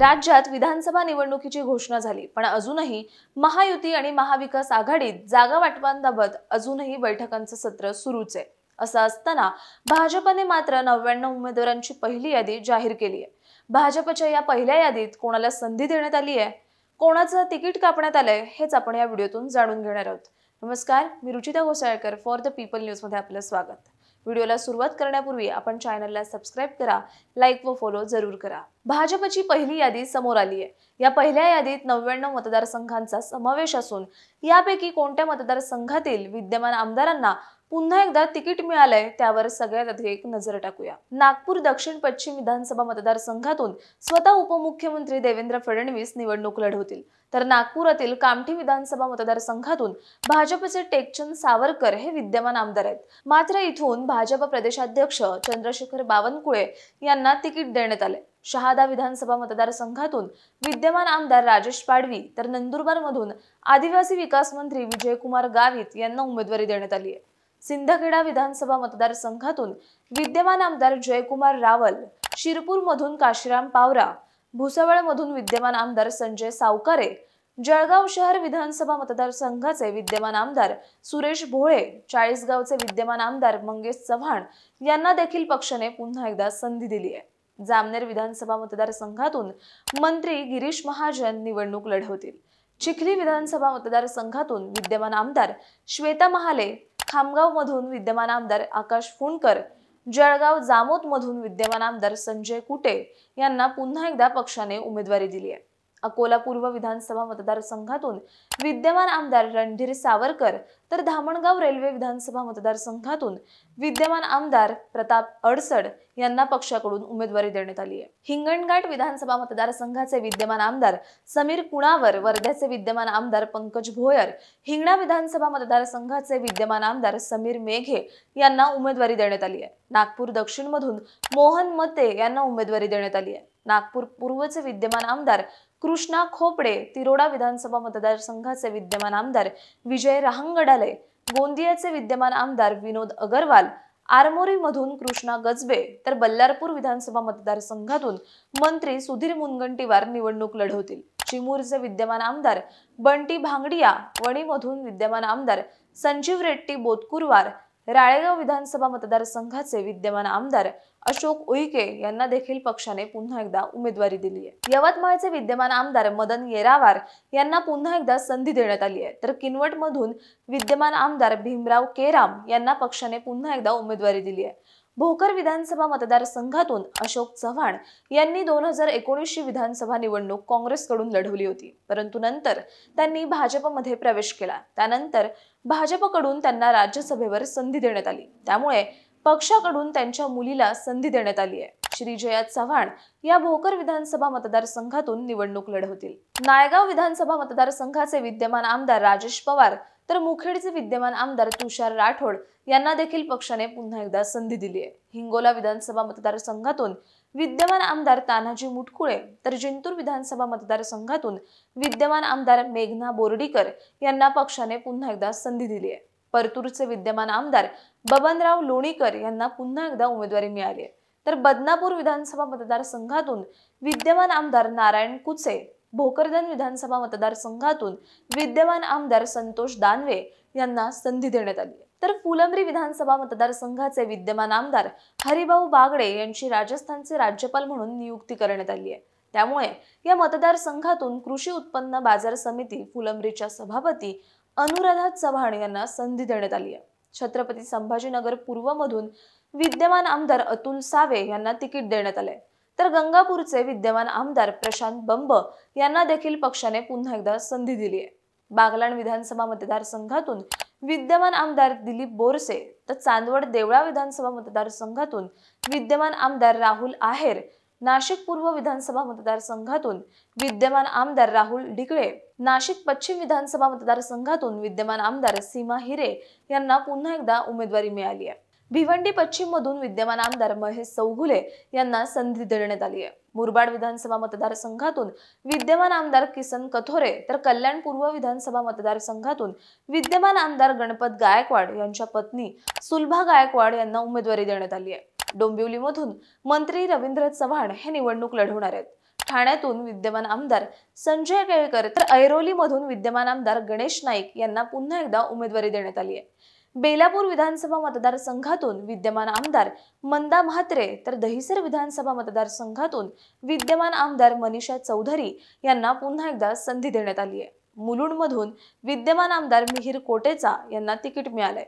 राज्यात विधानसभा निवडणुकीची घोषणा झाली, पण अजूनही महायुती आणि महाविकास आघाडीत जागा वाटपांबाबत अजूनही बैठकांचं सत्र सुरूच आहे। असं असताना भाजपने मात्र 99 उमेदवारांची पहिली यादी जाहीर केली आहे। भाजपच्या या पहिल्या यादीत कोणाला संधी देण्यात आली आहे, कोणाचं तिकीट कापण्यात आलंय, हेच आपण या व्हिडिओतून जाणून घेणार आहोत। नमस्कार, मी Ruchita Ghosalkar, for the people news मध्ये आपलं स्वागत। व्हिडिओला सुरुवात करण्यापूर्वी आपण चॅनलला सबस्क्राइब करा, लाईक व फॉलो जरूर करा। भाजपची पहिली यादी समोर आली आहे। या पहिल्या यादीत 99 मतदारसंघांचा समावेश असून यापैकी कोणत्या मतदारसंघातील विद्यमान आमदारांना पुन्हा एकदा तिकीट मिळालंय त्यावर सगळ्यात आधी एक नजर टाकूया। नागपूर दक्षिण पश्चिम विधानसभा मतदारसंघातून स्वतः उपमुख्यमंत्री देवेंद्र फडणवीस निवडणूक लढवतील, तर नागपुरातील कामठी विधानसभा मतदारसंघातून भाजपचे टेकचंद सावरकर हे विद्यमान आमदार आहेत। मात्र इथून भाजप प्रदेशाध्यक्ष चंद्रशेखर बावनकुळे यांना तिकीट देण्यात आले। शहादा विधानसभा मतदारसंघातून विद्यमान आमदार राजेश पाडवी, तर नंदुरबार मधून आदिवासी विकास मंत्री विजयकुमार गावित यांना उमेदवारी देण्यात आली आहे। सिंदखेडा विधानसभा मतदारसंघातून विद्यमान आमदार जयकुमार रावल, शिरपूर मधून काशीराम पावरा, भुसावळ मधून विद्यमान आमदार संजय सावकारे, जळगाव शहर विधानसभा मतदारसंघाचे विद्यमान आमदार सुरेश भोळे, चाळीसगावचे विद्यमान आमदार मंगेश चव्हाण यांना देखील पक्षाने पुन्हा एकदा संधी दिली आहे। जामनेर विधानसभा मतदारसंघातून मंत्री गिरीश महाजन निवडणूक लढवतील। चिखली विधानसभा मतदारसंघातून विद्यमान आमदार श्वेता महाले, खामगाव मधून विद्यमान आमदार आकाश फुंडकर, जळगाव जामोद मधून विद्यमान आमदार संजय कुटे यांना पुन्हा एकदा पक्षाने उमेदवारी दिली आहे। अकोला पूर्व विधानसभा मतदारसंघातून विद्यमान आमदार रणधीर सावरकर, तर धामणगाव रेल्वे विधानसभा मतदारसंघातून विद्यमान आमदार प्रताप अडसड यांना पक्षाकडून उमेदवारी देण्यात आली आहे। हिंगणघाट विधानसभा मतदारसंघाचे विद्यमान आमदार समीर कुणावर, वर्ध्याचे विद्यमान आमदार पंकज भोयर, हिंगणा विधानसभा मतदारसंघाचे विद्यमान आमदार समीर मेघे यांना उमेदवारी देण्यात आली आहे। नागपूर दक्षिण मधून मोहन मते यांना उमेदवारी देण्यात आली आहे। नागपूर पूर्वचे विद्यमान आमदार कृष्णा खोपडे, तिरोडा विधानसभा मतदारसंघाचे विद्यमान आमदार विजय रहांगडाले, गोंदियाचे विद्यमान आमदार विनोद अगरवाल, आरमोरी मधून कृष्णा गजबे, तर बल्लारपूर विधानसभा मतदारसंघातून मंत्री सुधीर मुनगंटीवार निवडणूक लढवतील। चिमूरचे विद्यमान आमदार बंटी भांगडिया, वणी मधून विद्यमान आमदार संजीव रेड्डी बोतकुरवार, राळेगाव विधानसभा मतदारसंघाचे विद्यमान आमदार अशोक उईके यांना देखील पक्षाने पुन्हा एकदा उमेदवारी दिली आहे। यवतमाळचे विद्यमान आमदार मदन येरावार यांना पुन्हा एकदा संधी देण्यात आली आहे, तर किनवट मधून विद्यमान आमदार भीमराव केराम यांना पक्षाने पुन्हा एकदा उमेदवारी दिली आहे। भोकर विधानसभा मतदारसंघातून अशोक चव्हाण यांनी 2019ची विधानसभा निवडणूक काँग्रेसकडून लढवली होती, परंतु नंतर त्यांनी भाजपमध्ये प्रवेश केला। त्यानंतर भाजपकडून त्यांना राज्यसभेवर संधी देण्यात आली, त्यामुळे पक्षाकडून त्यांच्या मुलीला संधी देण्यात आली आहे। श्रीजया चव्हाण या भोकर विधानसभा मतदारसंघातून निवडणूक लढवतील। नायगाव विधानसभा मतदारसंघाचे विद्यमान आमदार राजेश पवार, तर मुखेडचे विद्यमान आमदार तुषार राठोड यांना देखील पक्षाने पुन्हा एकदा संधी दिली आहे। हिंगोला विधानसभा मतदारसंघातून विद्यमान आमदार तानाजी मुटकुळे, तर जिंतूर विधानसभा मतदारसंघातून विद्यमान आमदार मेघना बोर्डीकर यांना पक्षाने पुन्हा एकदा संधी दिली आहे। परतूरचे विद्यमान आमदार बबनराव लोणीकर यांना पुन्हा एकदा उमेदवारी मिळाली आहे, तर बदनापूर विधानसभा मतदारसंघातून विद्यमान आमदार नारायण कुचे, भोकरदन विधानसभा मतदारसंघातून विद्यमान आमदार संतोष दानवे यांना संधी देण्यात आली आहे। तर फुलंब्री विधानसभा मतदारसंघाचे विद्यमान आमदार हरिभाऊ बागडे यांची राजस्थानचे राज्यपाल म्हणून नियुक्ती करण्यात आली आहे, त्यामुळे या मतदारसंघातून कृषी उत्पन्न बाजार समिती फुलंब्रीच्या सभापती अनुराधा चव्हाण यांना संधी देण्यात आली आहे। छत्रपती संभाजीनगर पूर्व मधून विद्यमान आमदार अतुल सावे यांना तिकीट देण्यात आले, तर गंगापूरचे विद्यमान आमदार प्रशांत बंब यांना देखील पक्षाने पुन्हा एकदा संधी दिली आहे। बागलाण विधानसभा मतदारसंघातून विद्यमान आमदार दिलीप बोरसे, तर चांदवड देवळा विधानसभा मतदारसंघातून विद्यमान आमदार राहुल आहेर, नाशिक पूर्व विधानसभा मतदारसंघातून विद्यमान आमदार राहुल डिकळे, नाशिक पश्चिम विधानसभा मतदारसंघातून विद्यमान आमदार सीमा हिरे यांना पुन्हा एकदा उमेदवारी मिळाली आहे। भिवंडी पश्चिम मधून विद्यमान आमदार महेश चौगुले यांना संधी देण्यात आली आहे। मुरबाड विधानसभा मतदारसंघातून विद्यमान आमदार किसन कथोरे, तर कल्याण पूर्व विधानसभा मतदारसंघातून विद्यमान आमदार गणपत गायकवाड यांच्या पत्नी सुलभा गायकवाड यांना उमेदवारी देण्यात आली आहे। डोंबिवली मधून मंत्री रवींद्र चव्हाण हे निवडणूक लढवणार आहेत। ठाण्यातून विद्यमान आमदार संजय केळकर तर ऐरोलीमधून विद्यमान आमदार गणेश नाईक यांना पुन्हा एकदा उमेदवारी देण्यात आली आहे। बेलापूर विधानसभा मतदारसंघातून विद्यमान आमदार मंदा म्हात्रे तर दहिसर विधानसभा मतदारसंघातून विद्यमान आमदार मनीषा चौधरी यांना पुन्हा एकदा संधी देण्यात आली आहे। मुलुंडमधून विद्यमान आमदार मिहिर कोटेचा यांना तिकीट मिळालंय।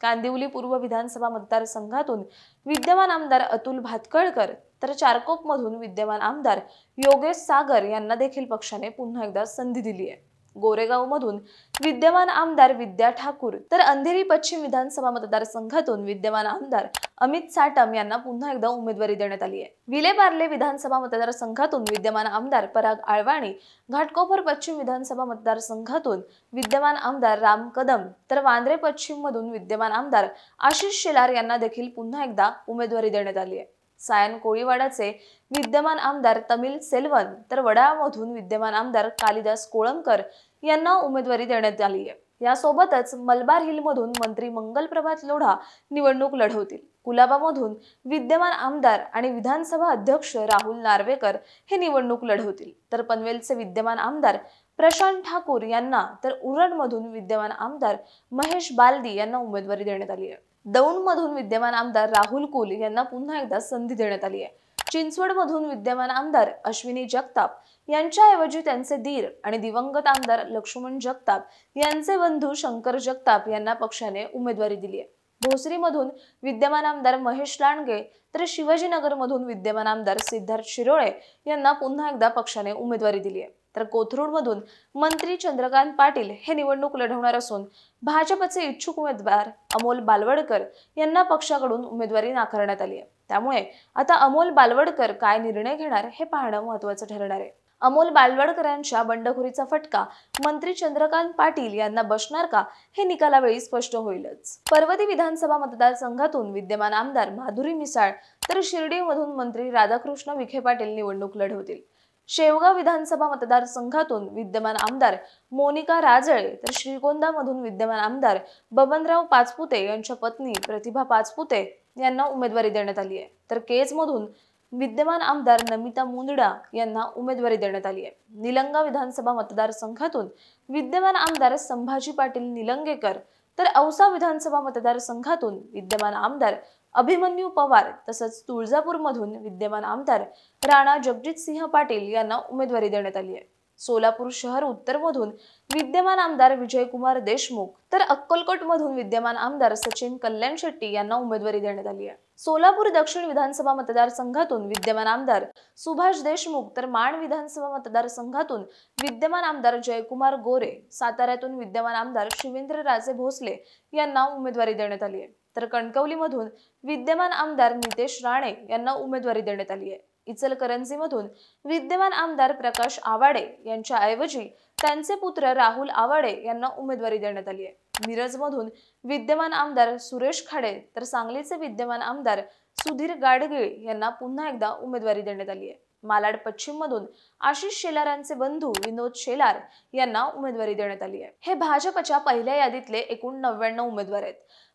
कांदिवली पूर्व विधानसभा मतदारसंघातून विद्यमान आमदार अतुल भातखळकर तर चारकोपमधून विद्यमान आमदार योगेश सागर यांना देखील पक्षाने पुन्हा एकदा संधी दिली आहे। गोरेगावमधून विद्यमान आमदार विद्या ठाकूर तर अंधेरी पश्चिम विधानसभा मतदारसंघातून विद्यमान आमदार अमित साटम यांना पुन्हा एकदा उमेदवारी देण्यात आली आहे। विलेपार्ले विधानसभा मतदारसंघातून विद्यमान आमदार पराग आळवाणी, घाटकोपर पश्चिम विधानसभा मतदारसंघातून विद्यमान आमदार राम कदम तर वांद्रे पश्चिम मधून विद्यमान आमदार आशिष शेलार यांना देखील पुन्हा एकदा उमेदवारी देण्यात आली आहे। सायन कोळीवाडाचे विद्यमान आमदार तमिल सेल्वन तर वडाळमधून विद्यमान आमदार कालिदास कोळंबकर यांना उमेदवारी देण्यात आली आहे। यासोबतच मलबार हिलमधून मंत्री मंगलप्रभात लोढा निवडणूक लढवतील। कुलाबामधून विद्यमान आमदार आणि विधानसभा अध्यक्ष राहुल नार्वेकर हे निवडणूक लढवतील, तर पनवेलचे विद्यमान आमदार प्रशांत ठाकूर यांना तर उरणमधून विद्यमान आमदार महेश बालदी यांना उमेदवारी देण्यात आली आहे। दौंडमधून विद्यमान आमदार राहुल कुल यांना पुन्हा एकदा संधी देण्यात आली आहे। चिंचवडमधून विद्यमान आमदार अश्विनी जगताप यांच्याऐवजी त्यांचे दीर आणि दिवंगत आमदार लक्ष्मण जगताप यांचे बंधू शंकर जगताप यांना पक्षाने उमेदवारी दिली आहे। भोसरीमधून विद्यमान आमदार महेश लांडगे तर शिवाजीनगरमधून विद्यमान आमदार सिद्धार्थ शिरोळे यांना पुन्हा एकदा पक्षाने उमेदवारी दिली आहे। तर कोथरूडमधून मंत्री चंद्रकांत पाटील हे निवडणूक लढवणार असून भाजपचे इच्छुक उमेदवार अमोल बालवडकर यांना पक्षाकडून उमेदवारी नाकारण्यात आली आहे। त्यामुळे आता अमोल बालवडकर काय निर्णय घेणार हे पाहणं महत्त्वाचं ठरणार आहे। अमोल बालवडकरांच्या बंडखोरीचा फटका मंत्री चंद्रकांत पाटील यांना बसणार का हे निकालावेळी स्पष्ट होईलच। पर्वती विधानसभा मतदारसंघातून विद्यमान आमदार माधुरी मिसाळ तर शिर्डीमधून मंत्री राधाकृष्ण विखे पाटील निवडणूक लढवतील। शेवगाव विधानसभा मतदारसंघातून विद्यमान आमदार मोनिका राजळे तर श्रीगोंदामधून विद्यमान आमदार बबनराव पाचपुते यांच्या पत्नी प्रतिभा पाचपुते यांना उमेदवारी देण्यात आली आहे। तर केजमधून विद्यमान आमदार नमिता मुंदडा यांना उमेदवारी देण्यात आली आहे। निलंगा विधानसभा मतदारसंघातून विद्यमान आमदार संभाजी पाटील निलंगेकर तर औसा विधानसभा मतदारसंघातून विद्यमान आमदार अभिमन्यू पवार तसंच तुळजापूरमधून विद्यमान आमदार राणा जगजितसिंह पाटील यांना उमेदवारी देण्यात आली आहे। सोलापूर शहर उत्तरमधून विद्यमान आमदार विजयकुमार देशमुख तर अक्कलकोटमधून विद्यमान आमदार सचिन कल्याण शेट्टी यांना उमेदवारी देण्यात आली आहे। सोलापूर दक्षिण विधानसभा मतदारसंघातून विद्यमान आमदार सुभाष देशमुख तर माण विधानसभा मतदारसंघातून विद्यमान आमदार जयकुमार गोरे, साताऱ्यातून विद्यमान आमदार शिवेंद्रराजे भोसले यांना उमेदवारी देण्यात आली आहे। तर कणकवलीमधून विद्यमान आमदार नितेश राणे यांना उमेदवारी देण्यात आली आहे। इचलकरंजीमधून विद्यमान आमदार प्रकाश आवाडे यांच्या ऐवजी त्यांचे पुत्र राहुल आवाडे यांना उमेदवारी देण्यात आली आहे। मिरजमधून विद्यमान आमदार सुरेश खाडे तर सांगलीचे विद्यमान आमदार सुधीर गाडगीळ यांना पुन्हा एकदा उमेदवारी देण्यात आली आहे। मालाड पश्चिम मधून आशिष शेलारांचे बंधू विनोद शेलार यांना उमेदवारी देण्यात आली आहे। हे भाजपच्या पहिल्या यादीतले एकूण 99 उमेदवार आहेत।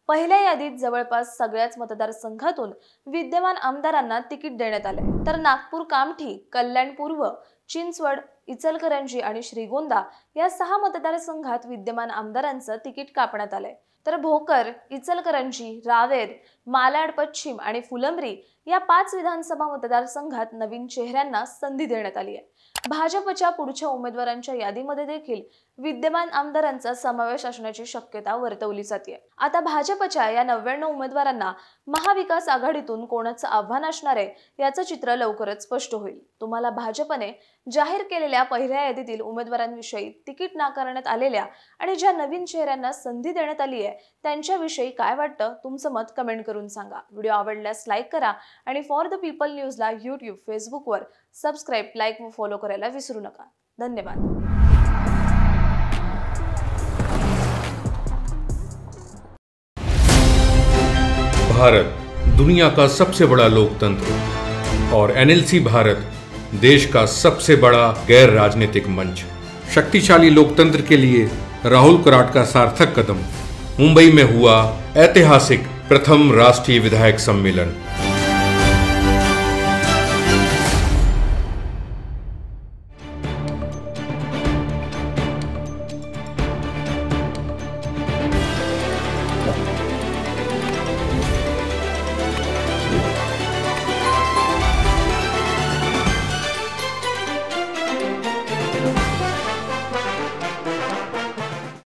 पहिल्या यादीत जवळपास सगळ्याच मतदारसंघातून विद्यमान आमदारांना तिकीट देण्यात आले, तर नागपूर कामठी, कल्याण पूर्व, चिंचवड, इचलकरंजी आणि श्रीगोंदा या 6 मतदारसंघात विद्यमान आमदारांचं तिकीट कापण्यात आलंय। तर भोकर, इचलकरंजी, रावेर, मालाड पश्चिम आणि फुलंब्री या 5 विधानसभा मतदारसंघात नवीन चेहऱ्यांना संधी देण्यात आली आहे। भाजपच्या पुढच्या उमेदवारांच्या यादीमध्ये देखील विद्यमान आमदारांचा समावेश असण्याची शक्यता वर्तवली जाते। आता भाजपच्या या 99 उमेदवारांना महाविकास आघाडीतून कोणाचं आव्हान असणार आहे याचं चित्र लवकरच स्पष्ट होईल। तुम्हाला भाजपने जाहीर केलेल्या पहिल्या यादीतील उमेदवारांविषयी, तिकीट नाकारण्यात आलेल्या आणि ज्या नवीन चेहऱ्यांना संधी देण्यात आली आहे त्यांच्याविषयी काय वाटतं, तुमचं मत कमेंट करून सांगा। व्हिडिओ आवडल्यास लाईक करा आणि फॉर द पीपल न्यूजला YouTube, फेसबुकवर सबस्क्राईब, लाईक व फॉलो करायला विसरू नका। धन्यवाद। भारत दुनिया का सबसे बड़ा लोकतंत्र और NLC भारत देश का सबसे बड़ा गैर राजनीतिक मंच। शक्तिशाली लोकतंत्र के लिए राहुल कराट का सार्थक कदम। मुंबई में हुआ ऐतिहासिक प्रथम राष्ट्रीय विधायक सम्मेलन।